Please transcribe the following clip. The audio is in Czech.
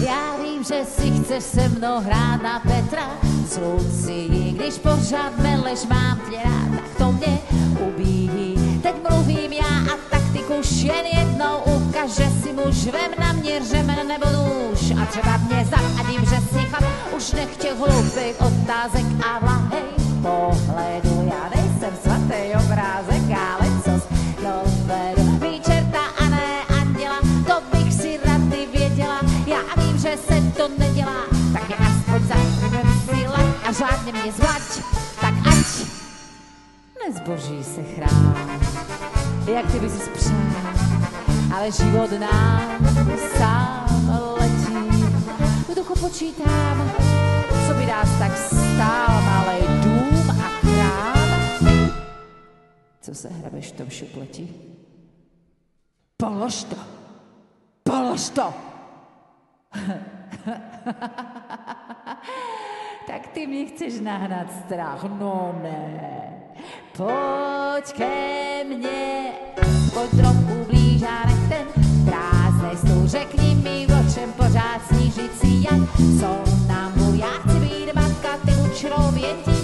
Já vím, že si chceš se mnou hrát na Petra s Lucií, když pořád meleš, mám tě rád, tak to mě ubíjí. Teď mluvím já a taktikuš jen jednou ukaž, že si muž, vem na mě řemen nebo nůž a třeba mě zavadím, že si chlap už nech těch hloupých otázek a vlahej pohledu. Já nejsem svatý obrázek, ale cos dovedu být čerta a ne anděla, to bych si rady věděla. Já vím, že se to nedělá, tak je aspoň zakrmem síle a řádně mě zvlať, tak ať nezboží se chrám, jak ty bys si přál, ale život nám sám letí. V duchu počítám, co by nás tak stál, malej dům a krám. Co se hrabeš v tom šupleti? Polož to! Polož to! Tak ty mě chceš nahnat strach, no ne. Pojď ke mně, pojď trochu blíž a nech ten prázdnej stůl. Řekni mi, o čem pořád snížit si jak. Jsou nám já chci být matka, ty učrou větí.